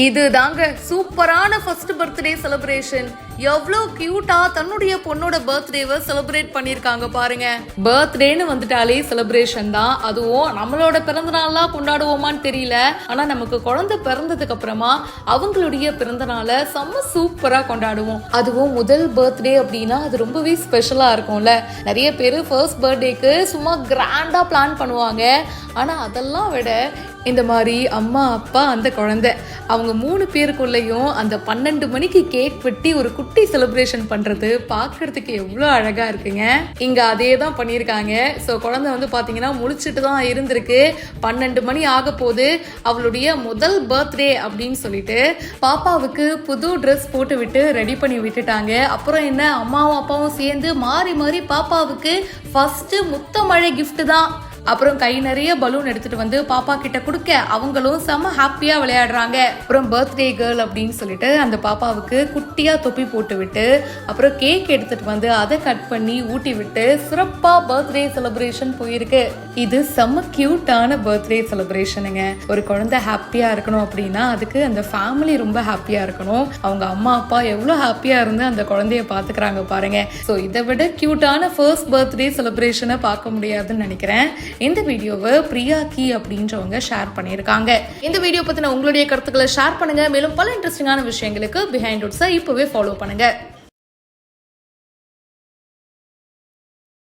இதுதாங்க சூப்பரான first birthday celebration. எவ்வளோ கியூட்டா தன்னுடைய பொண்ணோட பர்த்டேவை செலிப்ரேட் பண்ணியிருக்காங்க பாருங்க. பர்த்டேன்னு வந்துட்டாலே செலிப்ரேஷன் தான். அதுவும் நம்மளோட பிறந்த நாள்லாம் கொண்டாடுவோமான்னு தெரியல, ஆனா நமக்கு குழந்தை பிறந்ததுக்கு அப்புறமா அவங்களுடைய பிறந்த நாளை செம்ம சூப்பரா கொண்டாடுவோம். அதுவும் முதல் பர்த்டே அப்படின்னா அது ரொம்பவே ஸ்பெஷலா இருக்கும்ல. நிறைய பேர் ஃபர்ஸ்ட் பர்த்டேக்கு சும்மா கிராண்டா பிளான் பண்ணுவாங்க. ஆனா அதெல்லாம் விட இந்த மாதிரி அம்மா அப்பா அந்த குழந்தை அவங்க 3 பேருக்குள்ளேயும் அந்த 12 மணிக்கு கேக் வெட்டி ஒரு குட்டி செலிப்ரேஷன் பண்றது பார்க்கறதுக்கு எவ்வளோ அழகா இருக்குங்க. இங்க அதே தான் பண்ணியிருக்காங்க. ஸோ குழந்தை வந்து பார்த்தீங்கன்னா முழிச்சிட்டு தான் இருந்திருக்கு. 12 மணி ஆக போது அவளுடைய முதல் பர்த்டே அப்படின்னு சொல்லிட்டு பாப்பாவுக்கு புது ட்ரெஸ் போட்டு விட்டு ரெடி பண்ணி விட்டுட்டாங்க. அப்புறம் என்ன, அம்மாவும் அப்பாவும் சேர்ந்து மாறி மாறி பாப்பாவுக்கு ஃபர்ஸ்ட் முத்தமழை கிஃப்ட் தான். அப்புறம் கை நிறைய பலூன் எடுத்துட்டு வந்து பாப்பா கிட்ட கொடுக்க அவங்களும் செம்ம ஹாப்பியா விளையாடுறாங்க. அப்புறம் பர்த்டே கேர்ள் அப்படின்னு சொல்லிட்டு அந்த பாப்பாவுக்கு குட்டியா தொப்பி போட்டு விட்டு அப்புறம் கேக் எடுத்துட்டு வந்து அதை கட் பண்ணி ஊட்டி விட்டு சிறப்பா பர்த்டே செலிப்ரேஷன் போயிருக்கு. இது செம்ம கியூட்டான பர்த்டே செலிப்ரேஷனுங்க. ஒரு குழந்தை ஹாப்பியா இருக்கணும் அப்படின்னா அதுக்கு அந்த ஃபேமிலி ரொம்ப ஹாப்பியா இருக்கணும். அவங்க அம்மா அப்பா எவ்வளவு ஹாப்பியா இருந்து அந்த குழந்தைய பாத்துக்கிறாங்க பாருங்க. ஸோ இதை விட கியூட்டான ஃபர்ஸ்ட் பர்த்டே செலிப்ரேஷனை பார்க்க முடியாதுன்னு நினைக்கிறேன். இந்த வீடியோவை பிரியா கி அப்படின்றவங்க ஷேர் பண்ணியிருக்காங்க. இந்த வீடியோ பத்தின உங்களுடைய கருத்துக்களை ஷேர் பண்ணுங்க. மேலும் பல இன்ட்ரெஸ்டிங்கான விஷயங்களுக்கு பிஹைண்ட் ரூட்ஸை இப்பவே ஃபாலோ பண்ணுங்க.